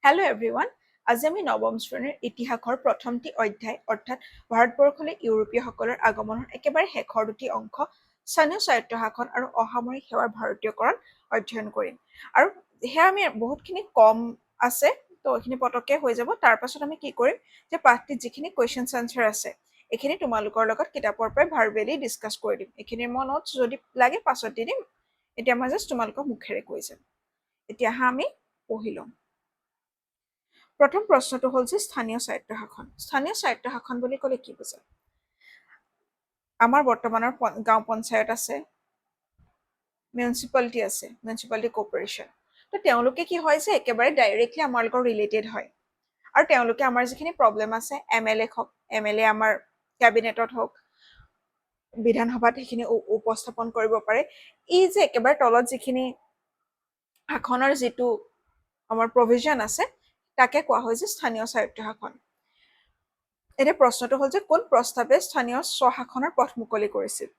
Hello এভৰিওয়ান, আজি আমি নৱম শ্ৰেণীৰ ইতিহাসৰ প্ৰথমটি অধ্যায় অৰ্থাৎ ভাৰতবৰ্ষলৈ ইউৰোপীয়সকলৰ আগমনৰ একেবাৰে শেষৰ দুটি অংশ স্থানীয় স্বায়ত্তশাসন আৰু অসামৰিক সেৱাৰ ভাৰতীয়কৰণ অধ্যয়ন কৰিম। আৰু সেয়া আমি বহুতখিনি কম আছে, তো এইখিনি পটককৈ হৈ যাব। তাৰ পাছত আমি কি কৰিম যে পাঠটিত যিখিনি কুৱেশ্যনছ আনচাৰ আছে এইখিনি তোমালোকৰ লগত কিতাপৰ পৰাই ভাৰ্বেলি ডিছকাছ কৰি দিম। এইখিনিৰ মই নোটছ যদি লাগে পাছত দি দিম, এতিয়া মই জাষ্ট তোমালোকক মুখেৰে কৈ যাম। এতিয়া আমি পঢ়ি ল'ম। প্ৰথম প্ৰশ্নটো হ'ল যে স্থানীয় স্বায়ত্তশাসন। স্থানীয় স্বায়ত্তশাসন বুলি ক'লে কি বুজায়? আমাৰ বৰ্তমানৰ গাঁও পঞ্চায়ত আছে, মিউনিচিপালিটি আছে, মিউনিচিপালিটি কৰ্পৰেশ্যন। তো তেওঁলোকে কি হয় যে একেবাৰে ডাইৰেক্টলি আমাৰ লগত ৰিলেটেড হয়। আৰু তেওঁলোকে আমাৰ যিখিনি প্ৰব্লেম আছে, MLA হওক, MLA আমাৰ কেবিনেটত হওক, বিধানসভাত সেইখিনি উপস্থাপন কৰিব পাৰে। ই যে একেবাৰে তলত যিখিনি শাসনৰ যিটো আমাৰ প্ৰভিজন আছে তাকে কোৱা হয় যে স্থানীয় স্বায়ত্তশাসন। এতিয়া প্ৰশ্নটো হ'ল যে কোন প্ৰস্তাৱে স্থানীয় স্বশাসনৰ পথ মুকলি কৰিছিল?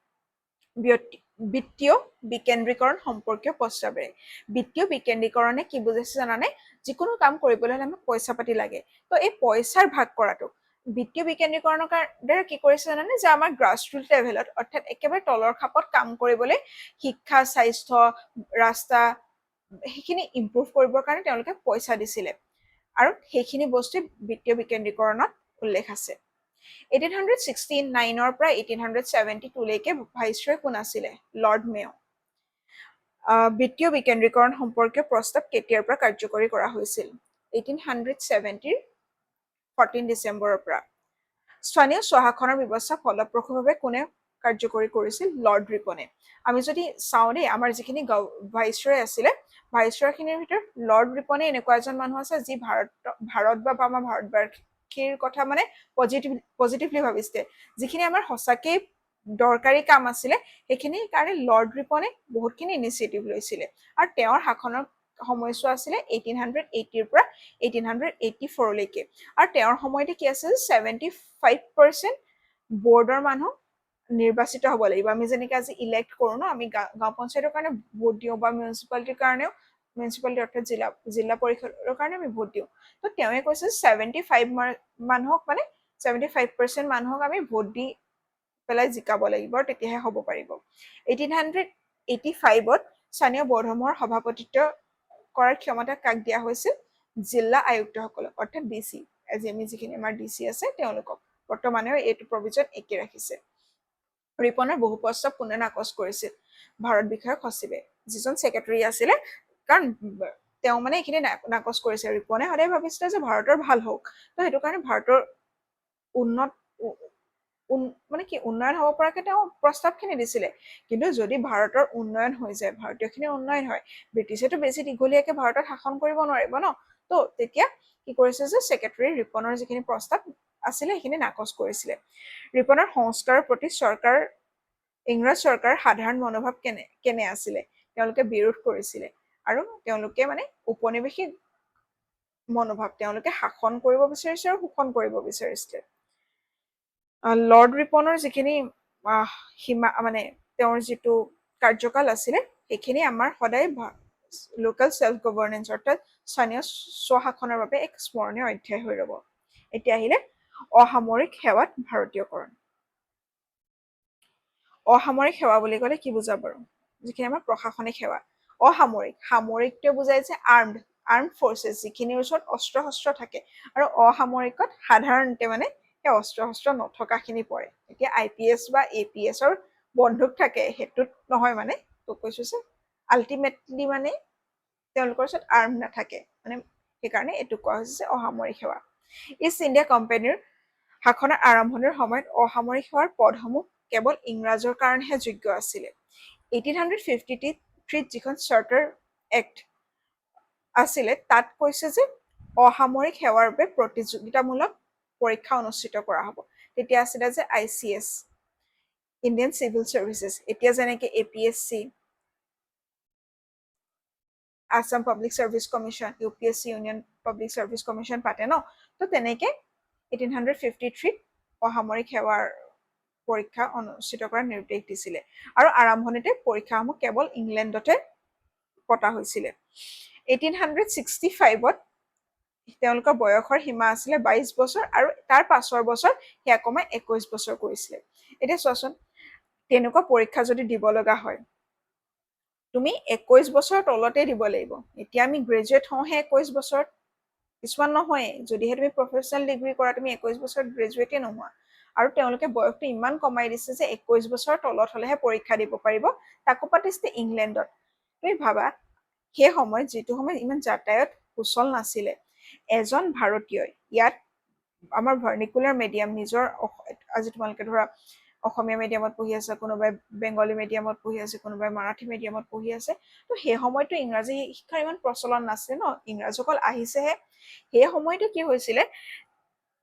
বিত্তীয় বিকেন্দ্ৰীকৰণ সম্পৰ্কীয় প্ৰস্তাৱেৰে। বিত্তীয় বিকেন্দ্ৰীকৰণে কি বুজাইছে জানানে? যিকোনো কাম কৰিবলৈ হ'লে আমাক পইচা পাতি লাগে, তো এই পইচাৰ ভাগ কৰাটো বিত্তীয় বিকেন্দ্ৰীকৰণৰ দ্বাৰা কি কৰিছে জানানে? যে আমাৰ গ্ৰাছৰুট লেভেলত অৰ্থাৎ একেবাৰে তলৰ খাপত কাম কৰিবলৈ শিক্ষা, স্বাস্থ্য, ৰাস্তা সেইখিনি ইম্প্ৰুভ কৰিবৰ কাৰণে তেওঁলোকে পইচা দিছিলে। আৰু সেইখিনি বস্তু বিত্তীয় বিকেন্দ্ৰীকৰণত উল্লেখ আছে। 1869 পৰা 1872 লৈকে ভাইচৰয় কোন আছিলে? লৰ্ড মেয়। বিত্তীয় বিকেন্দ্ৰীকৰণ সম্পৰ্কীয় প্ৰস্তাৱ কেতিয়াৰ পৰা কাৰ্যকৰী কৰা হৈছিল? 1870 14 ডিচেম্বৰৰ পৰা। স্থানীয় স্বশাসনৰ ব্যৱস্থা ফলপ্ৰসূভাৱে কোনে কাৰ্যকৰী কৰিছিল? লৰ্ড ৰিপনে। আমি যদি চাওঁ দেই, আমাৰ যিখিনি ভাইচৰয় আছিলে, ভাইচৰয়খিনিৰ ভিতৰত লৰ্ড ৰিপনে এনেকুৱা এজন মানুহ আছে যি ভাৰত বা আমাৰ ভাৰতবাসীৰ কথা মানে পজিটিভলি ভাবিছিলে। যিখিনি আমাৰ সঁচাকেই দৰকাৰী কাম আছিলে সেইখিনিৰ কাৰণে লৰ্ড ৰিপনে বহুতখিনি ইনিচিয়েটিভ লৈছিলে। আৰু তেওঁৰ শাসনৰ সময়ছোৱা আছিলে 1880 পৰা 1884 লৈকে। আৰু তেওঁৰ সময়তে কি আছিল? 75% বৰ্ডৰ মানুহ নিৰ্বাচিত হ'ব লাগিব। আমি যেনেকৈ আজি ইলেক্ট কৰোঁ ন, আমি গাঁও পঞ্চায়তৰ কাৰণে ভোট দিওঁ বা মিউনিচিপালিটিৰ কাৰণেও, মিউনিচিপালিটি অৰ্থাৎ জিলা পৰিষদৰ কাৰণে আমি ভোট দিওঁ। তো তেওঁৱে কৈছে 75 মানুহক মানে 75% মানুহক আমি ভোট দি পেলাই জিকাব লাগিব, আৰু তেতিয়াহে হ'ব পাৰিব। 1885 স্থানীয় বৰ্ডসমূহৰ সভাপতিত্ব কৰাৰ ক্ষমতা কাক দিয়া হৈছিল? জিলা আয়ুক্তসকলক, অৰ্থাৎ DC। আজি আমি যিখিনি আমাৰ DC আছে তেওঁলোকক। বৰ্তমানেও এইটো প্ৰভিজন একে ৰাখিছে। ৰিপনৰ বহু প্ৰস্তাৱ কোনে নাকচ কৰিছিল? ভাৰত বিষয়ক সচিবে, যিজন ছেক্ৰেটাৰী আছিলে। কাৰণ তেওঁ মানে এইখিনি নাকচ কৰিছে। ৰিপনে সদায় ভাবিছিলে যে ভাৰতৰ ভাল হওক, তো সেইটো কাৰণে ভাৰতৰ মানে কি উন্নয়ন হ'ব পৰাকে তেওঁ প্ৰস্তাৱখিনি দিছিলে। কিন্তু যদি ভাৰতৰ উন্নয়ন হৈ যায়, ভাৰতীয়খিনিৰ উন্নয়ন হয়, ব্ৰিটিছেতো বেছি দীঘলীয়াকে ভাৰতত শাসন কৰিব নোৱাৰিব ন। তো তেতিয়া কি কৰিছে যে ছেক্ৰেটাৰী ৰিপনৰ যিখিনি প্ৰস্তাৱ আছিলে সেইখিনি নাকচ কৰিছিলে। ৰিপনৰ সংস্কাৰৰ প্ৰতি ইংৰাজ চৰকাৰৰ সাধাৰণ মনোভাৱ কেনে আছিলে? তেওঁলোকে বিৰোধ কৰিছিলে। আৰু তেওঁলোকে মানে উপনিৱেশিক মনোভাৱ, তেওঁলোকে শাসন কৰিব বিচাৰিছে আৰু শোষণ কৰিব বিচাৰিছিলে। লৰ্ড ৰিপনৰ যিখিনি সীমা মানে তেওঁৰ যিটো কাৰ্যকাল আছিলে সেইখিনি আমাৰ সদায় লোকেল ছেল্ফ গভৰ্নেন্স অৰ্থাৎ স্থানীয় স্বশাসনৰ বাবে এক স্মৰণীয় অধ্যায় হৈ ৰ'ব। এতিয়া আহিলে অসামৰিক সেৱাত ভাৰতীয়কৰণ। অসামৰিক সেৱা বুলি ক'লে কি বুজা বাৰু? যিখিনি আমাৰ প্ৰশাসনিক সেৱা। সামৰিকটোৱে বুজাই যে আৰ্মড ফৰ্চেছ, যিখিনিৰ ওচৰত অস্ত্ৰ শস্ত্ৰ থাকে। আৰু অসামৰিকত সাধাৰণতে মানে সেই অস্ত্ৰ শস্ত্ৰ নথকাখিনি পৰে। এতিয়া IPS বা APSৰ বন্দুক থাকে, সেইটোত নহয়। মানে তোক কৈছো যে আল্টিমেটলি মানে তেওঁলোকৰ ওচৰত আৰ্ম নাথাকে, মানে সেইকাৰণে এইটো কোৱা হৈছে যে অসামৰিক সেৱা। ইষ্ট ইণ্ডিয়া কোম্পানীৰ শাসনৰ আৰম্ভণিৰ সময়ত অসামৰিক সেৱাৰ পদসমূহ কেৱল ইংৰাজৰ কাৰণেহে যোগ্য আছিলে। 1853 যিখন চাৰ্টাৰ এক্ট আছিলে তাত কৈছে যে অসামৰিক সেৱাৰ বাবে প্ৰতিযোগিতামূলক পৰীক্ষা অনুষ্ঠিত কৰা হ'ব। তেতিয়া আছিলে যে ICS, ইণ্ডিয়ান চিভিল চাৰ্ভিচেছ। এতিয়া যেনেকে APSC, Assam public service commission, UPSC, union public service commission পাতে ন, তো তেনেকে 1853 অসামৰিক সেৱাৰ পৰীক্ষা অনুষ্ঠিত কৰাৰ নিৰ্দেশ দিছিলে। আৰু আৰম্ভণিতে পৰীক্ষাসমূহ কেৱল ইংলেণ্ডতে পতা হৈছিলে। 1865 তেওঁলোকৰ বয়সৰ সীমা আছিলে 22 বছৰ আৰু তাৰ পাছৰ বছৰ সেয়া কমাই 21 বছৰ কৰিছিলে এতিয়া চোৱাচোন তেনেকুৱা পৰীক্ষা যদি দিব লগা হয় তুমি 21 বছৰৰ তলতে দিব লাগিব এতিয়া আমি গ্ৰেজুৱেট হওঁহে 21 বছৰত কিছুমান নহয় যদিহে তুমি প্ৰফেচনেল ডিগ্ৰী কৰা তুমি 21 বছৰত গ্ৰেজুৱেটে নোহোৱা আৰু তেওঁলোকে বয়সটো ইমান কমাই দিছে যে 21 বছৰৰ তলত হলেহে পৰীক্ষা দিব পাৰিব তাকো পাতিছে ইংলেণ্ডত তুমি ভাবা সেই সময়ত যিটো সময়ত ইমান যাতায়াত সুচল নাছিলে এজন ভাৰতীয়ই ইয়াত আমাৰ ভাৰ্নিকুলাৰ মিডিয়াম নিজৰ আজি তোমালোকে ধৰা অসমীয়া মিডিয়ামত পঢ়ি আছে কোনোবাই বেংগলী মিডিয়ামত পঢ়ি আছে কোনোবাই মাৰাঠী মিডিয়ামত পঢ়ি আছে তো সেই সময়তো ইংৰাজী শিক্ষাৰ ইমান প্ৰচলন নাছিলে ন ইংৰাজসকল আহিছেহে সেই সময়তে কি হৈছিলে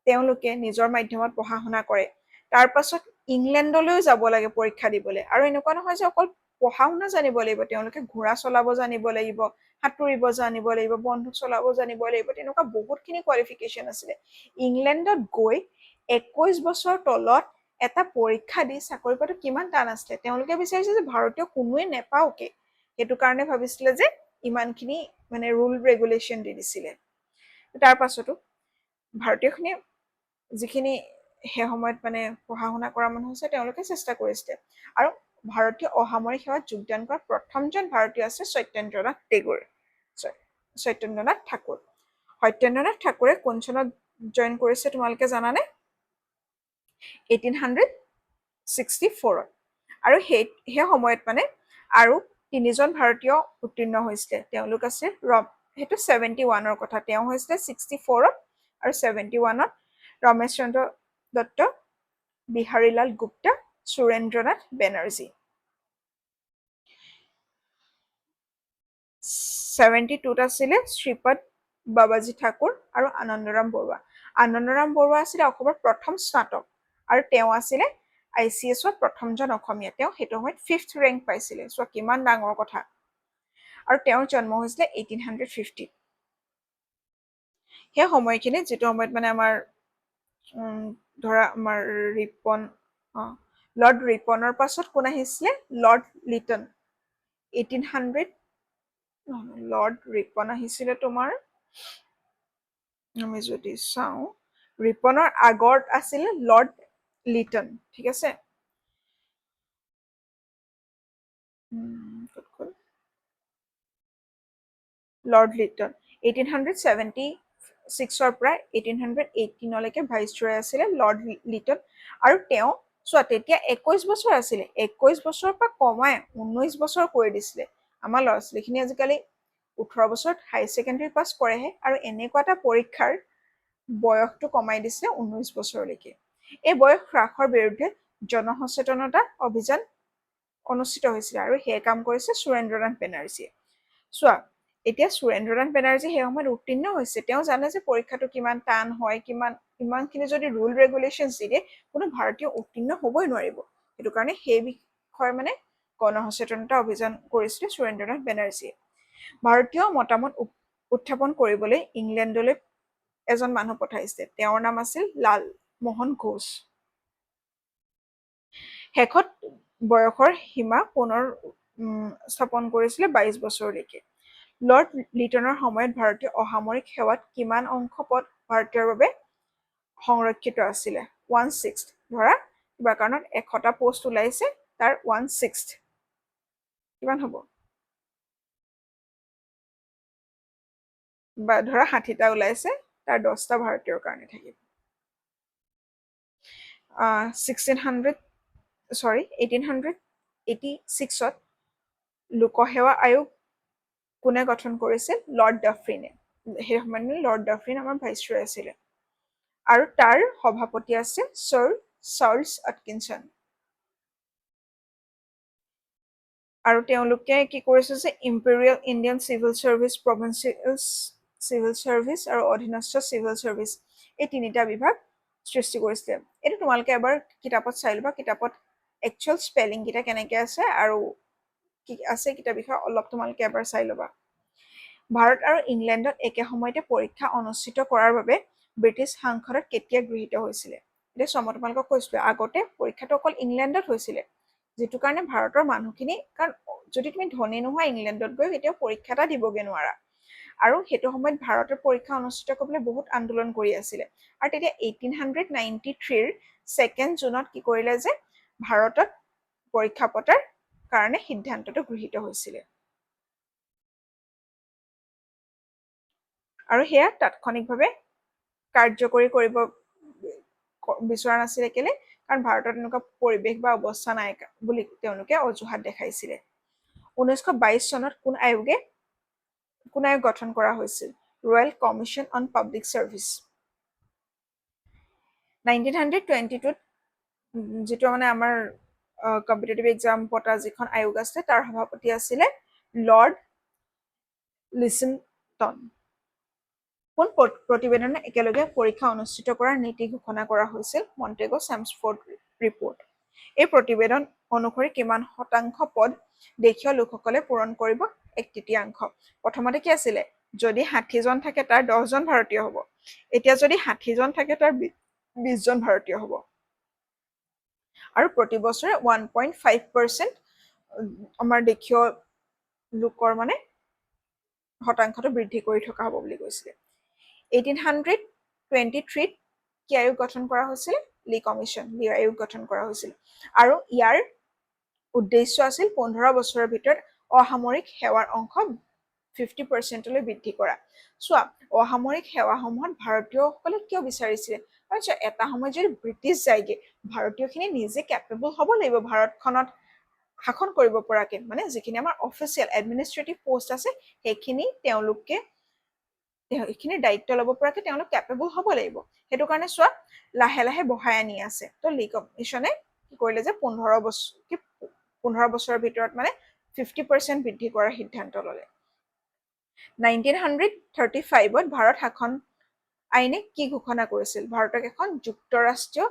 তেওঁলোকে নিজৰ মাধ্যমত পঢ়া শুনা কৰে তাৰ পাছত ইংলেণ্ডলৈও যাব লাগে পৰীক্ষা দিবলৈ আৰু এনেকুৱা নহয় যে অকল পঢ়া শুনা জানিব লাগিব তেওঁলোকে ঘোঁৰা চলাব জানিব লাগিব সাঁতুৰিব জানিব লাগিব বন্দুক চলাব জানিব লাগিব তেনেকুৱা বহুতখিনি কোৱালিফিকেশ্যন আছিলে ইংলেণ্ডত গৈ 21 বছৰ তলত এটা পৰীক্ষা দি চাকৰি পোৱাটো কিমান টান আছিলে তেওঁলোকে বিচাৰিছে যে ভাৰতীয় কোনোৱে নেপাওকে সেইটো কাৰণে ভাবিছিলে যে ইমানখিনি মানে ৰুল ৰেগুলেশ্যন দি দিছিলে তাৰ পাছতো ভাৰতীয়খিনি যিখিনি সেই সময়ত মানে পঢ়া শুনা কৰা মানুহ আছে তেওঁলোকে চেষ্টা কৰিছিলে আৰু ভাৰতীয় অসামৰিক সেৱাত যোগদান কৰা প্ৰথমজন ভাৰতীয় আছে সত্যেন্দ্ৰনাথ টেগোৰ সত্যেন্দ্ৰনাথ ঠাকুৰ সত্যেন্দ্ৰনাথ ঠাকুৰে কোন চনত জইন কৰিছে তোমালোকে জানানে 1864 আৰু সেই সময়ত মানে আৰু তিনিজন ভাৰতীয় উত্তীৰ্ণ হৈছিলে তেওঁলোক আছিল সেইটো 71ৰ কথা তেওঁ হৈছিলে 64ত আৰু 71ত ৰমেশ চন্দ্ৰ দত্ত বিহাৰীলাল গুপ্তা সুৰেন্দ্ৰনাথ বেনাৰ্জী 72ত আছিলে শ্ৰীপদ বাবাজী ঠাকুৰ আৰু আনন্দৰাম বৰুৱা আছিলে অসমৰ প্ৰথম স্নাতক আৰু তেওঁ আছিলে ICSৰ প্ৰথমজন অসমীয়া তেওঁ সেইটো সময়ত 5th ৰেংক পাইছিলে চ কিমান ডাঙৰ কথা আৰু তেওঁৰ জন্ম হৈছিলে 1850 সেই সময়খিনিত যিটো সময়ত মানে আমাৰ ধৰা আমাৰ লৰ্ড ৰিপনৰ পাছত কোন আহিছিলে লৰ্ড লিটন 1800 লৰ্ড ৰিপন আহিছিলে তোমাৰ আমি যদি চাওঁ ৰিপনৰ আগত আছিল লৰ্ড লিটন ঠিক আছে লৰ্ড লিটন 1876ৰ পৰা 1818লৈকে ভাইচৰয় আছিলে লৰ্ড লিটন আৰু তেওঁ চোৱা তেতিয়া 21 বছৰ আছিলে 21 বছৰৰ পৰা কমাই 19 বছৰ কৰি দিছিলে আমাৰ ল'ৰা ছোৱালীখিনি আজিকালি 18 বছৰত হাই ছেকেণ্ডাৰী পাছ কৰেহে আৰু এনেকুৱা এটা পৰীক্ষাৰ বয়সটো কমাই দিছিলে 19 বছৰলৈকে এই বয়স হ্ৰাসৰ বিৰুদ্ধে জনসচেতনতা অভিযান অনুষ্ঠিত হৈছিল আৰু সেই কাম কৰিছে সুৰেন্দ্ৰনাথ বেনাৰ্জীয়ে চোৱা এতিয়া সুৰেন্দ্ৰনাথ বেনাৰ্জী সেই সময়ত উত্তীৰ্ণ হৈছে তেওঁ জানে যে পৰীক্ষাটো কিমান টান হয় ইমানখিনি যদি ৰুল ৰেগুলেশ্যন দি দিয়ে কোনো ভাৰতীয় উত্তীৰ্ণ হ'বই নোৱাৰিব সেইটো কাৰণে সেই বিষয়ে মানে গণসচেতনতা অভিযান কৰিছিলে সুৰেন্দ্ৰনাথ বেনাৰ্জীয়ে ভাৰতীয় মতামত উত্থাপন কৰিবলৈ ইংলেণ্ডলৈ এজন মানুহ পঠাইছে তেওঁৰ নাম আছিল লালমোহন ঘোষ শেষত বয়সৰ সীমা পুনৰ স্থাপন কৰিছিলে 22 বছৰলৈকে লৰ্ড লিটনৰ সময়ত ভাৰতীয় অসামৰিক সেৱাত কিমান অংশ পদ ভাৰতীয়ৰ বাবে সংৰক্ষিত আছিলে 1/6 ধৰা কিবা কাৰণত 100টা পোষ্ট ওলাইছে তাৰ 1/6 কিমান হ'ব বা ধৰা 60টা ওলাইছে তাৰ 10টা ভাৰতীয়ৰ কাৰণে থাকিব 1886ত লোকসেৱা আয়োগ কোনে গঠন কৰিছিল লৰ্ড ডাফৰিনে সেই সময়ত লৰ্ড ডাফৰিন আমাৰ ভাইচৰয় আছিলে আৰু তাৰ সভাপতি আছে ছাৰ চাৰ্লছ আটকিনছন আৰু তেওঁলোকে কি কৰিছে যে imperial Indian civil service provincial civil service আৰু অধীনস্থ চিভিল চাৰ্ভিচ এই তিনিটা বিভাগ সৃষ্টি কৰিছিলে এইটো তোমালোকে এবাৰ কিতাপত চাই ল'বা কিতাপত একচুৱেল স্পেলিং কেইটা কেনেকে আছে আৰু কি আছে কিতাপ বিষয়ে অলপ তোমালোকে এবাৰ চাই ল'বা ভাৰত আৰু ইংলেণ্ডত একে সময়তে পৰীক্ষা অনুষ্ঠিত কৰাৰ বাবে ব্ৰিটিছ সাংসদত কেতিয়া গৃহীত হৈছিলে এতিয়া মই তোমালোকক কৈছিলো আগতে পৰীক্ষাটো অকল ইংলেণ্ডত হৈছিলে যিটো কাৰণে ভাৰতৰ মানুহখিনি কাৰণ যদি তুমি ধনী নোহোৱা ইংলেণ্ডত গৈ কেতিয়াও পৰীক্ষা এটা দিবগে নোৱাৰা আৰু সেইটো সময়ত ভাৰতৰ পৰীক্ষা অনুষ্ঠিত কৰিবলৈ বহুত আন্দোলন কৰি আছিলে আৰু তেতিয়া 1893 2 জুনত কি কৰিলে যে ভাৰতত পৰীক্ষা পতাৰ কাৰণে সিদ্ধান্তটো গৃহীত হৈছিলে আৰু সেয়া তাৎক্ষণিকভাৱে কাৰ্যকৰী কৰিব বিচৰা নাছিলে কেলে কাৰণ ভাৰতত এনেকুৱা পৰিৱেশ বা অৱস্থা নাই বুলি তেওঁলোকে অজুহাত দেখাইছিলে 1922 চনত কোন আয়োগ গঠন কৰা হৈছিল royal commission on public service 1922 যিটো মানে আমাৰ কম্পিটিটিভ এক্সাম পতা যিখন আয়োগ আছে তাৰ সভাপতি আছিলে লৰ্ড লিচনটন কোন প্ৰতিবেদনে একেলগে পৰীক্ষা অনুষ্ঠিত কৰাৰ নীতি ঘোষণা কৰা হৈছিল মন্টেগো চেমছফৰ্ড ৰিপৰ্ট এই প্ৰতিবেদন অনুসৰি কিমান শতাংশ পদ দেশীয় লোকসকলে পূৰণ কৰিব 1/3 প্ৰথমতে কি আছিলে যদি 60 জন থাকে তাৰ 10 জন ভাৰতীয় হ'ব এতিয়া যদি 60 জন থাকে তাৰ 20 জন ভাৰতীয় হ'ব আৰু প্ৰতি বছৰে 1.5% আমাৰ দেশীয় লোকৰ মানে শতাংশটো বৃদ্ধি কৰি থকা হ'ব বুলি কৈছিলে 1823 কি আয়োগ গঠন কৰা হৈছিল লি কমিশ্যন লি আয়োগ গঠন কৰা হৈছিল আৰু ইয়াৰ উদ্দেশ্য আছিল 15 বছৰৰ ভিতৰত অসামৰিক সেৱাৰ অংশ 50%লৈ বৃদ্ধি কৰা চোৱা অসামৰিক সেৱাসমূহত ভাৰতীয়সকলে কিয় বিচাৰিছিলে কাৰণ এটা সময়ত যদি ব্ৰিটিছ যায়গে ভাৰতীয়খিনি নিজে কেপেবল হ'ব লাগিব ভাৰতখনত শাসন কৰিব পৰাকে মানে যিখিনি আমাৰ অফিচিয়েল এডমিনিষ্ট্ৰেটিভ পোষ্ট আছে সেইখিনি তেওঁলোকে এইখিনিৰ দায়িত্ব ল'ব পৰাকে তেওঁলোক কেপেবল হ'ব লাগিব সেইটো কাৰণে চোৱা লাহে লাহে বঢ়াই আনি আছে তো লি কমিশ্যনে কি কৰিলে যে 15 বছৰৰ ভিতৰত মানে 50% বৃদ্ধি কৰাৰ সিদ্ধান্ত ল'লে 1935ত ভাৰত শাসন আইনে কি ঘোষণা কৰিছিল ভাৰতক এখন যুক্তৰাষ্ট্ৰীয়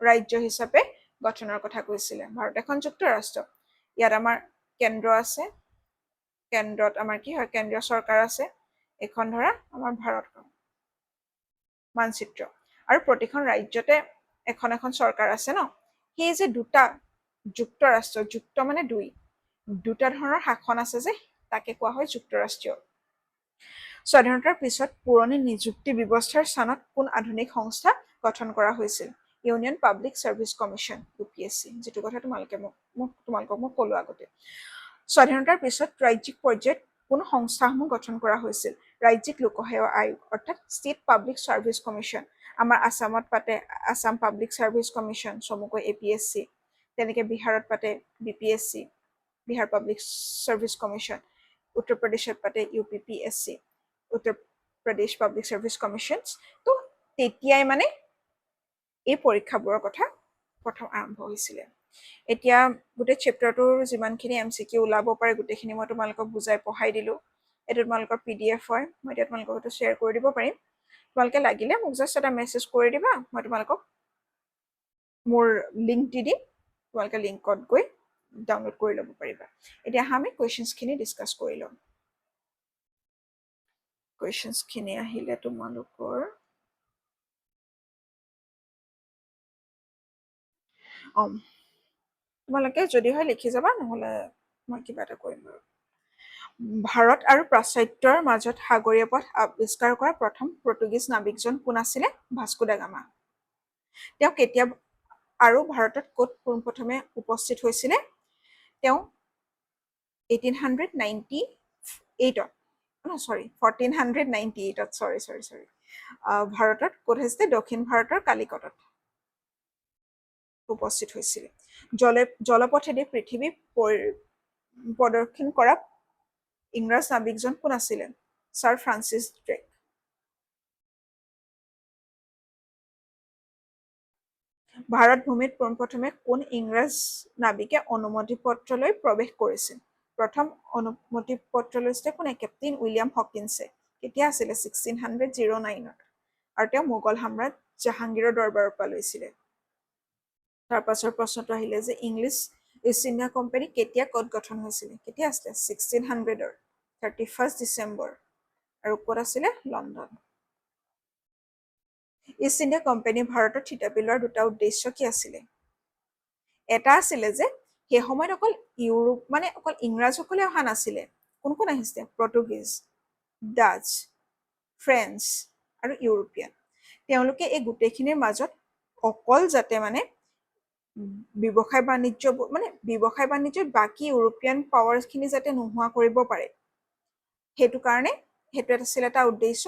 ৰাজ্য হিচাপে গঠনৰ কথা কৈছিলে ভাৰত এখন যুক্তৰাষ্ট্ৰ ইয়াত আমাৰ কেন্দ্ৰ আছে কেন্দ্ৰত আমাৰ কি হয় কেন্দ্ৰীয় চৰকাৰ আছে এখন ধৰা আমাৰ ভাৰতখন মানচিত্ৰ আৰু প্ৰতিখন ৰাজ্যতে এখন এখন চৰকাৰ আছে ন সেই যে দুটা যুক্তৰাষ্ট্ৰ যুক্ত মানে দুটা ধৰণৰ শাসন আছে যে তাকে কোৱা হয় যুক্তৰাষ্ট্ৰীয় স্বাধীনতাৰ পিছত পুৰণি নিযুক্তি ব্যৱস্থাৰ স্থানত কোন আধুনিক সংস্থা গঠন কৰা হৈছিল union public service commission UPSC যিটো কথা তোমালোকক মই ক'লো আগতে স্বাধীনতাৰ পিছত ৰাজ্যিক পৰ্যায়ত কোন সংস্থাসমূহ গঠন কৰা হৈছিল ৰাজ্যিক লোকসেৱা আয়োগ অৰ্থাৎ ষ্টেট পাব্লিক চাৰ্ভিচ কমিশ্যন আমাৰ আসামত পাতে আসাম পাব্লিক চাৰ্ভিচ কমিশ্যন চমুকৈ APSC তেনেকৈ বিহাৰত পাতে BPSC Bihar public service commission উত্তৰ প্ৰদেশত পাতে UPPSC Uttar Pradesh public service commission তো তেতিয়াই মানে এই পৰীক্ষাবোৰৰ কথা প্ৰথম আৰম্ভ হৈছিলে এতিয়া গোটেই চেপ্টাৰটোৰ যিমানখিনি MCQ ওলাব পাৰে গোটেইখিনি মই তোমালোকক বুজাই পঢ়াই দিলোঁ এইটো তোমালোকৰ PDF হয় মই এতিয়া তোমালোকক এইটো শ্বেয়াৰ কৰি দিব পাৰিম তোমালোকে লাগিলে মোক জাষ্ট এটা মেছেজ কৰি দিবা মই তোমালোকক মোৰ লিংক দি দিম তোমালোকে লিংকত গৈ ডাউনলোড কৰি ল'ব পাৰিবা এতিয়া আমি কুৱেশ্যনছখিনি ডিছকাছ কৰি ল'ম কুৱেশ্যনছখিনি আহিলে তোমালোকৰ তোমালোকে যদি হয় লিখি যাবা নহ'লে মই কিবা এটা কৰিম বাৰু ভাৰত আৰু পাশ্চাত্যৰ মাজত সাগৰীয় পথ আৱিষ্কাৰ কৰা প্ৰথম পৰ্তুগীজ নাবিকজন কোন আছিলে ভাস্কো দা গামা তেওঁ কেতিয়া আৰু ভাৰতত ক'ত পোনপ্ৰথমে উপস্থিত হৈছিলে তেওঁ 1498ত ভাৰতত ক'ত হৈছিলে দক্ষিণ ভাৰতৰ কালিকটত উপস্থিত হৈছিল জলপথেদি পৃথিৱী প্ৰদক্ষিণ কৰা ইংৰাজ নাবিকজন কোন আছিলে ছাৰ ফ্ৰান্সিছ ড্ৰেক ভাৰত ভূমিত পোনপ্ৰথমে কোন ইংৰাজ নাবিকে অনুমতি পত্ৰ লৈ প্ৰৱেশ কৰিছিল প্ৰথম অনুমতি পত্ৰ লৈছিলে কোনে কেপ্টেইন উইলিয়াম হকিন্সে কেতিয়া আছিলে 1609ত আৰু তেওঁ মোগল সম্ৰাট জাহাংগীৰৰ দৰবাৰৰ পৰা লৈছিলে তাৰ পাছৰ প্ৰশ্নটো আহিলে যে ইংলিছ ইষ্ট ইণ্ডিয়া কোম্পানী কেতিয়া ক'ত গঠন হৈছিলে কেতিয়া আছিলে 1600ৰ 31 ডিচেম্বৰ আৰু ক'ত আছিলে লণ্ডন ইষ্ট ইণ্ডিয়া কোম্পানী ভাৰতত থিতাপি লোৱাৰ দুটা উদ্দেশ্য কি আছিলে এটা আছিলে যে সেই সময়ত অকল ইউৰোপ মানে অকল ইংৰাজসকলে অহা নাছিলে কোন কোন আহিছিলে পৰ্তুগীজ ডাচ, ফ্ৰেঞ্চ আৰু ইউৰোপিয়ান। তেওঁলোকে এই গোটেইখিনিৰ মাজত অকল যাতে মানে ব্যৱসায় বাণিজ্যত বাকী ইউৰোপিয়ান পাৱাৰখিনি যাতে নোহোৱা কৰিব পাৰে, সেইটো কাৰণে সেইটো আছিল এটা উদ্দেশ্য।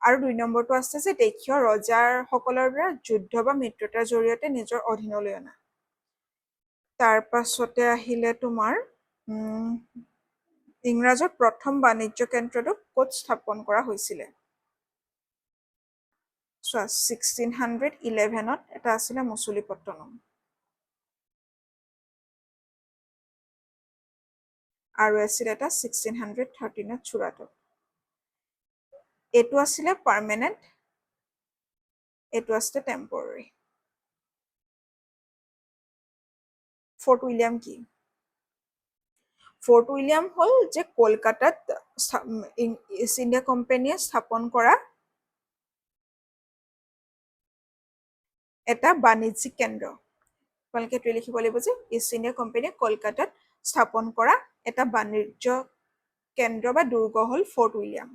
আৰু 2 নম্বৰটো আছে যে দেশীয় ৰজাসকলৰ দ্বাৰা যুদ্ধ বা মিত্ৰতাৰ জৰিয়তে নিজৰ অধীনলৈ অনা। তাৰ পাছতে আহিলে তোমাৰ ইংৰাজৰ প্ৰথম বাণিজ্য কেন্দ্ৰটো ক'ত স্থাপন কৰা হৈছিলে? চোৱা 1611ত এটা আছিলে মছলিপট্টনম, আৰু আছিল এটা 1613ত চুৰাটত। এইটো আছিলে পাৰ্মানেণ্ট, এইটো আছিলে টেম্পৰৰী। ফৰ্ট উইলিয়াম কি? ফৰ্ট উইলিয়াম হ'ল যে কলকাতাত ইষ্ট ইণ্ডিয়া কোম্পানীয়ে স্থাপন কৰা এটা বাণিজ্যিক কেন্দ্ৰ। তোমালোকে এইটোৱে লিখিব লাগিব যে ইষ্ট ইণ্ডিয়া কোম্পানীয়ে কলকাতাত স্থাপন কৰা এটা বাণিজ্য কেন্দ্ৰ বা দুৰ্গ হ'ল ফৰ্ট উইলিয়াম।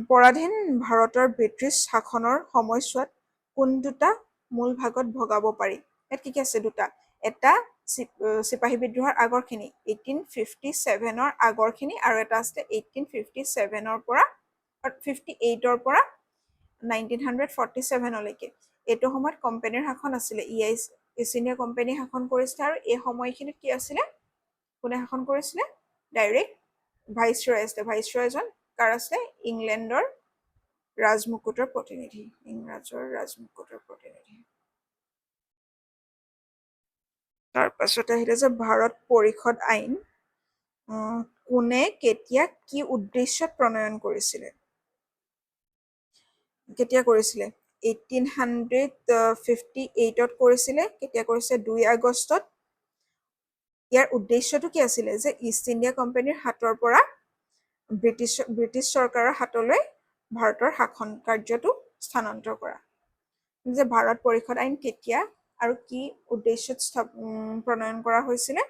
পৰাধীন ভাৰতৰ ব্ৰিটিছ শাসনৰ সময়ছোৱাত কোন দুটা মূল ভাগত ভগাব পাৰি? ইয়াত কি কি আছে? দুটা। এটা চিপাহী বিদ্ৰোহৰ আগৰখিনি 1857ৰ আগৰখিনি, আৰু এটা আছিলে 1857ৰ পৰা 58ৰ পৰা 1947লৈকে। এইটো সময়ত কোম্পানীৰ শাসন আছিলে, ইষ্ট ইণ্ডিয়া কোম্পানীয়ে শাসন কৰিছিলে। আৰু এই সময়খিনিত কি আছিলে? কোনে শাসন কৰিছিলে? ডাইৰেক্ট ভাইচৰয় আছিলে। ভাইচৰয়জন কাৰ আছিলে? ইংলেণ্ডৰ ৰাজমুকুটৰ প্ৰতিনিধি, ইংৰাজৰ ৰাজমুকুটৰ প্ৰতিনিধি। তাৰ পাছতে আহিলে যে ভাৰত পৰিষদ আইন কোনে কেতিয়া কি উদ্দেশ্যত প্ৰণয়ন কৰিছিলে? কেতিয়া কৰিছিলে? 1858ত কৰিছিলে। কেতিয়া কৰিছিলে? 2 আগষ্টত। ইয়াৰ উদ্দেশ্যটো কি আছিলে? যে ইষ্ট ইণ্ডিয়া কোম্পানীৰ হাতৰ পৰা ব্ৰিটিছ চৰকাৰৰ হাতলৈ ভাৰতৰ শাসন কাৰ্যটো স্থানান্তৰ কৰা। যে ভাৰত পৰিষদ আইন কেতিয়া আৰু কি উদ্দেশ্যত প্ৰণয়ন কৰা হৈছিলে?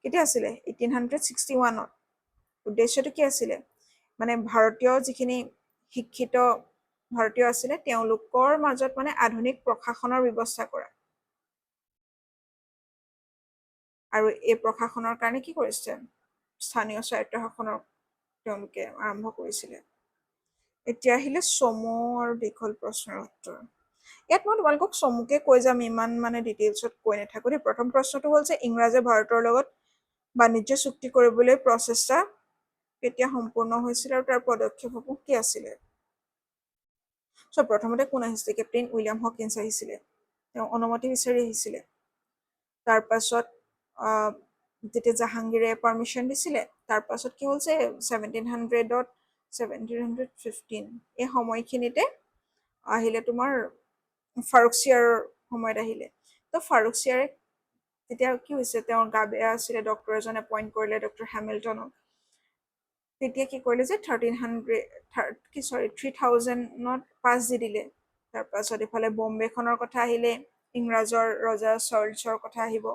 কেতিয়া আছিলে? 1861ত। উদ্দেশ্যটো কি আছিলে? মানে ভাৰতীয় যিখিনি শিক্ষিত ভাৰতীয় আছিলে তেওঁলোকৰ মাজত মানে আধুনিক প্ৰশাসনৰ ব্যৱস্থা কৰা। আৰু এই প্ৰশাসনৰ কাৰণে কি কৰিছে? স্থানীয় স্বায়ত্ত শাসনৰ তেওঁলোকে আৰম্ভ কৰিছিলে। এতিয়া আহিলে চমু আৰু দীঘল প্ৰশ্নৰ উত্তৰ। ইয়াত মই তোমালোকক চমুকে কৈ যাম, ইমান মানে ডিটেইলছত কৈ নাথাকো দেই। প্ৰথম প্ৰশ্নটো হ'ল যে ইংৰাজে ভাৰতৰ লগত বাণিজ্য চুক্তি কৰিবলৈ প্ৰচেষ্টা কেতিয়া সম্পূৰ্ণ হৈছিল আৰু তাৰ পদক্ষেপসমূহ কি আছিলে? প্ৰথমতে কোন আহিছিলে? কেপ্টেইন উইলিয়াম হকিন্স আহিছিলে। তেওঁ অনুমতি বিচাৰি আহিছিলে। তাৰ পাছত যেতিয়া জাহাংগীৰে পাৰ্মিশ্যন দিছিলে, তাৰ পাছত কি হ'ল যে 1715 এই সময়খিনিতে আহিলে তোমাৰ ফাৰুকছিয়াৰ সময়ত আহিলে। তো ফাৰুকছিয়াৰে তেতিয়া কি হৈছে, তেওঁৰ গা বেয়া আছিলে, ডক্টৰ এজনে এপইণ্ট কৰিলে, ডক্টৰ হেমিল্টনক। তেতিয়া কি কৰিলে যে 3000ত পাছ দি দিলে। তাৰপাছত ইফালে বম্বেখনৰ কথা আহিলে, ইংৰাজৰ ৰজা চাৰ্লছৰ কথা আহিব,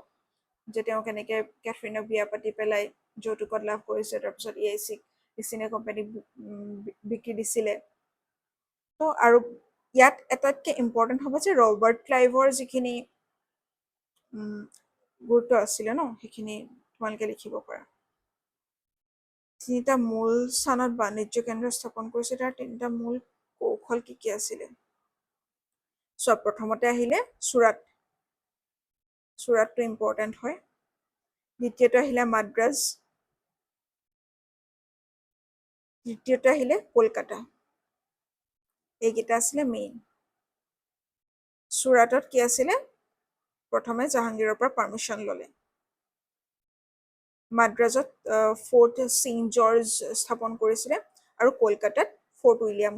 যে তেওঁ কেনেকৈ কেথৰিনক বিয়া পাতি পেলাই যৌতুকত লাভ কৰিছে। তাৰপিছত ইষ্ট ইণ্ডিয়া কোম্পানীক বিক্ৰী দিছিলে। তো আৰু ইয়াত আটাইতকৈ ইম্পৰ্টেণ্ট হ'ব যে ৰবাৰ্ট ক্লাইভৰ যিখিনি গুৰুত্ব আছিলে ন, সেইখিনি তোমালোকে লিখিব পাৰা। 3টা মূল স্থানত বাণিজ্য কেন্দ্ৰ স্থাপন কৰিছে, তাৰ 3টা মূল কৌশল কি কি আছিলে? প্ৰথমতে আহিলে চুৰাট, চুৰাটটো ইম্পৰ্টেণ্ট হয়। দ্বিতীয়টো আহিলে মাদ্ৰাজ, তৃতীয়টো আহিলে কলকাতা। এইকেইটা আছিলে মেইন। চুৰাটত কি আছিলে? প্ৰথমে জাহাংগীৰৰ পৰা পাৰ্মিশ্যন ল'লে। মাদ্ৰাজত ফৰ্ট ছেইণ্ট জৰ্জ স্থাপন কৰিছিলে, আৰু কলকাতাত ফৰ্ট উইলিয়াম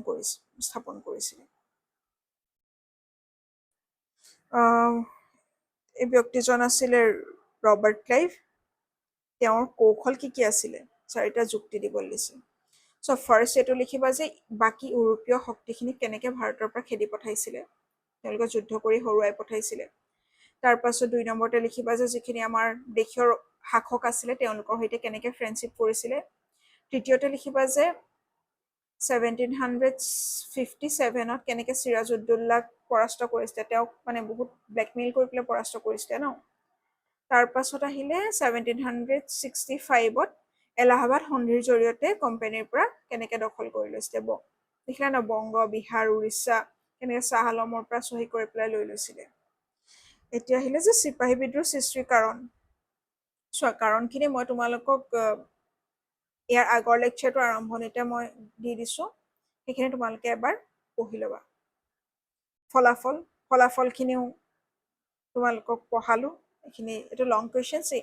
স্থাপন কৰিছিলে। এই ব্যক্তিজন আছিলে ৰবাৰ্ট ক্লাইভ। তেওঁৰ কৌশল কি কি আছিলে? 4টা যুক্তি দিব দিছে। ফাৰ্ষ্ট এইটো লিখিবা যে বাকী ইউৰোপীয় শক্তিখিনিক কেনেকৈ ভাৰতৰ পৰা খেদি পঠাইছিলে, তেওঁলোকে যুদ্ধ কৰি হৰুৱাই পঠাইছিলে। তাৰ পাছত 2 নম্বৰতে লিখিবা যে যিখিনি আমাৰ দেশীয় শাসক আছিলে তেওঁলোকৰ সৈতে কেনেকৈ ফ্ৰেণ্ডশ্বিপ কৰিছিলে। তৃতীয়তে লিখিবা যে 1757ত কেনেকে চিৰাজউদ্দৌলাক পৰাস্ত কৰিছিলে, তেওঁক মানে বহুত ব্লেকমেইল কৰি পেলাই পৰাস্ত কৰিছিলে ন। তাৰ পাছত আহিলে 1765ত এলাহাবাদ সন্ধিৰ জৰিয়তে কোম্পানীৰ পৰা কেনেকে দখল কৰি লৈছিলে দেখিলা ন, বংগ, বিহাৰ, উৰিষ্যা কেনেকে শ্বাহ আলমৰ পৰা চহী কৰি পেলাই লৈ লৈছিলে। এতিয়া আহিলে যে চিপাহী বিদ্ৰোহ সৃষ্টিৰ কাৰণ। চোৱা, কাৰণখিনি মই তোমালোকক ইয়াৰ আগৰ লেকচাৰটো আৰম্ভণিতে মই দি দিছো, সেইখিনি তোমালোকে এবাৰ পঢ়ি ল'বা। ফলাফলখিনিও তোমালোকক পঢ়ালো। এইটো লং কুৱেশ্যনছেই।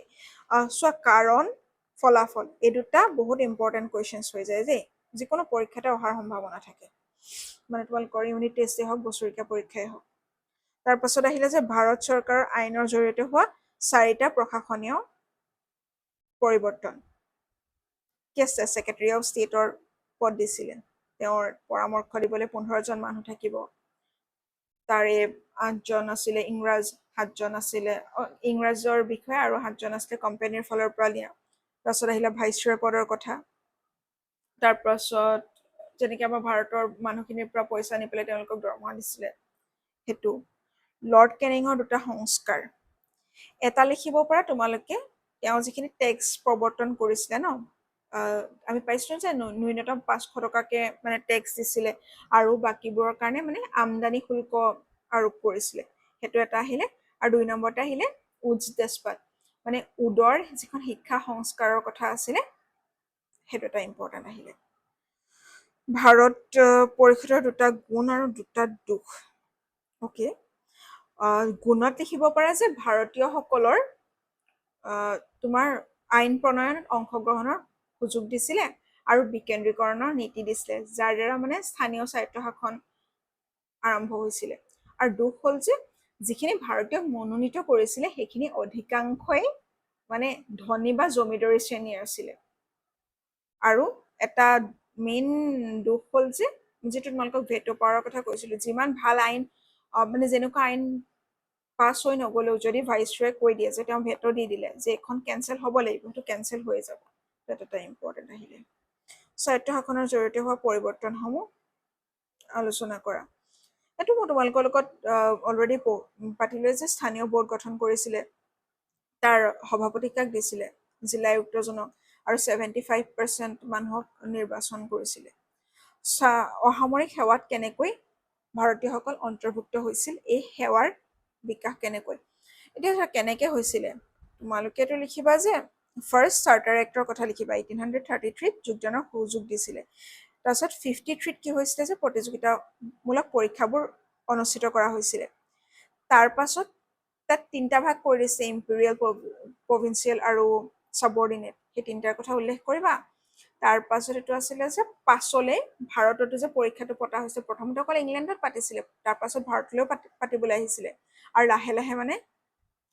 চোৱা, কাৰণ ফলাফল এই দুটা বহুত ইম্পৰ্টেণ্ট কুৱেশ্যনছ হৈ যায় দেই, যিকোনো পৰীক্ষাতে অহাৰ সম্ভাৱনা থাকে, মানে তোমালোকৰ ইউনিট টেষ্টেই হওক, বছৰেকীয়া পৰীক্ষাই হওক। তাৰ পাছত আহিলে যে ভাৰত চৰকাৰৰ আইনৰ জৰিয়তে হোৱা 4টা প্ৰশাসনীয় পৰিৱৰ্তন। কি আছে, ছেক্ৰেটাৰী অফ ষ্টেটৰ পদ দিছিলে, তেওঁৰ পৰামৰ্শ দিবলৈ 15জন মানুহ থাকিব, তাৰে 8জন আছিলে ইংৰাজ, 7জন আছিলে ইংৰাজৰ বিষয়ে, আৰু 7জন আছিলে কোম্পানীৰ ফালৰ পৰা দিয়া। তাৰপাছত আহিলে ভাইচৰয় পদৰ কথা। তাৰপাছত যেনেকে আমাৰ ভাৰতৰ মানুহখিনিৰ পৰা পইচা নি পেলাই তেওঁলোকক দৰমহা দিছিলে সেইটো। লৰ্ড কেনিঙৰ 2টা সংস্কাৰ। এটা লিখিব পৰা তোমালোকে, তেওঁ যিখিনি টেক্স প্ৰৱৰ্তন কৰিছিলে ন, আমি পাইছিলো যে ন্যূনতম 500 টকাকে মানে টেক্স দিছিলে, আৰু বাকীবোৰৰ কাৰণে মানে আমদানি শুল্ক আৰোপ কৰিছিলে, সেইটো এটা আহিলে। আৰু 2 নম্বৰতে আহিলে উডছ ডেছপাত, মানে উডৰ যিখন শিক্ষা সংস্কাৰৰ কথা আছিলে, সেইটো এটা ইম্পৰ্টেণ্ট আহিলে। ভাৰত পৰিষদৰ 2টা গুণ আৰু 2টা দুখ। অ'কে, গুণত লিখিব পাৰা যে ভাৰতীয়সকলৰ তোমাৰ আইন প্ৰণয়নত অংশগ্ৰহণৰ সুযোগ দিছিলে, আৰু বিকেন্দ্ৰীকৰণৰ নীতি দিছিলে, যাৰ দ্বাৰা মানে স্থানীয় স্বায়ত্তশাসন আৰম্ভ হৈছিলে। আৰু দুখ হ'ল যে যিখিনি ভাৰতীয়ক মনোনীত কৰিছিলে সেইখিনি অধিকাংশই মানে ধনী বা জমিদাৰী শ্ৰেণীৰ আছিলে। আৰু এটা মেইন দুখ হ'ল যে, যিটো তোমালোকক ভেটো পাৱাৰৰ কথা কৈছিলো, যিমান ভাল আইন মানে যেনেকুৱা আইন পাছ হৈ নগলেও যদি ভাইচৰয়ে কৈ দিয়ে যে তেওঁ ভেটো দি দিলে যে এইখন কেঞ্চেল হ'ব লাগিব, সেইটো কেঞ্চেল হৈ যাব। সেইটো এটা ইম্পৰ্টেণ্ট আহিলে। স্বায়ত্তশাসনৰ জৰিয়তে হোৱা পৰিৱৰ্তনসমূহ আলোচনা কৰা। এইটো মই তোমালোকৰ লগত অলৰেডি পাতিলোৱে যে স্থানীয় বোৰ্ড গঠন কৰিছিলে, তাৰ সভাপতি কাক দিছিলে, জিলা আয়ুক্তজনক, আৰু 75% মানুহক নিৰ্বাচন কৰিছিলে। অসামৰিক সেৱাত কেনেকৈ ভাৰতীয়সকল অন্তৰ্ভুক্ত হৈছিল, এই সেৱাৰ বিকাশ কেনেকৈ। এতিয়া কেনেকে হৈছিলে, তোমালোকেতো লিখিবা যে ফাৰ্ষ্ট চাৰ্টাৰ এক্টৰ কথা লিখিবা, 1833ত যোগদানৰ সুযোগ দিছিলে। তাৰপিছত 53ত কি হৈছিলে যে প্ৰতিযোগিতামূলক পৰীক্ষাবোৰ অনুষ্ঠিত কৰা হৈছিলে। তাৰ পাছত তাত 3টা ভাগ কৰি দিছে, ইম্পেৰিয়েল, প্ৰভিন্সিয়েল আৰু ছাবঅৰ্ডিনেট, সেই 3টাৰ কথা উল্লেখ কৰিবা। তাৰ পাছত এইটো আছিলে যে পাছলে ভাৰততো যে পৰীক্ষাটো পতা হৈছে, প্ৰথমতে অকল ইংলেণ্ডত পাতিছিলে, তাৰ পাছত ভাৰতলৈও পাতিবলৈ আহিছিলে, আৰু লাহে লাহে মানে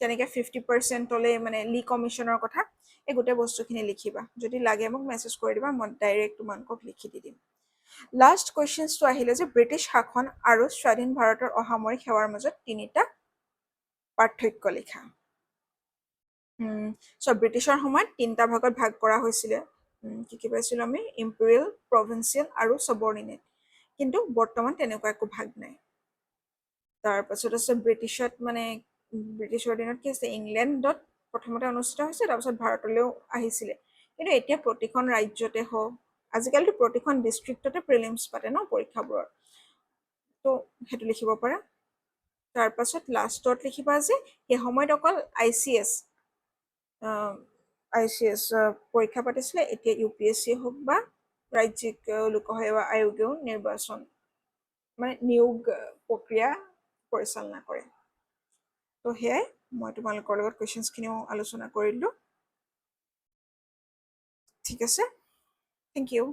তেনেকে 50%লৈ মানে লি কমিশ্যনৰ কথা, এই গোটেই বস্তুখিনি লিখিবা। যদি লাগে মোক মেছেজ কৰি দিবা, মই ডাইৰেক্ট তোমালোকক লিখি দি দিম। লাষ্ট কুৱেশ্যনটো আহিলে যে ব্ৰিটিছ শাসন আৰু স্বাধীন ভাৰতৰ অসামৰিক সেৱাৰ মাজত 3টা পাৰ্থক্য লিখা। ব্ৰিটিছৰ সময়ত 3টা ভাগত ভাগ কৰা হৈছিলে, কি পাইছিলো আমি, ইম্পেৰিয়েল, প্ৰভিন্সিয়েল আৰু ছাবঅৰ্ডিনেট, কিন্তু বৰ্তমান তেনেকুৱা একো ভাগ নাই। তাৰ পাছত আছে ব্ৰিটিছত, মানে ব্ৰিটিছৰ দিনত কি আছে, ইংলেণ্ডত প্ৰথমতে অনুষ্ঠিত হৈছিলে, তাৰপিছত ভাৰতলৈও আহিছিলে, কিন্তু এতিয়া প্ৰতিখন ৰাজ্যতে হওক, আজিকালিতো প্ৰতিখন ডিষ্ট্ৰিক্টতে প্ৰিলিমছ পাতে ন পৰীক্ষাবোৰত, তো সেইটো লিখিব পাৰা। তাৰ পাছত লাষ্টত লিখিবা যে সেই সময়ত অকল ICS পৰীক্ষা পাতিছিলে, এতিয়া UPSC হওক বা ৰাজ্যিক লোকসেৱা আয়োগেও নিৰ্বাচন মানে নিয়োগ প্ৰক্ৰিয়া পৰিচালনা কৰে। তো সেয়াই মই তোমালোকৰ লগত কুৱেশ্যনছখিনিও আলোচনা কৰিলোঁ। ঠিক আছে, থেংক ইউ।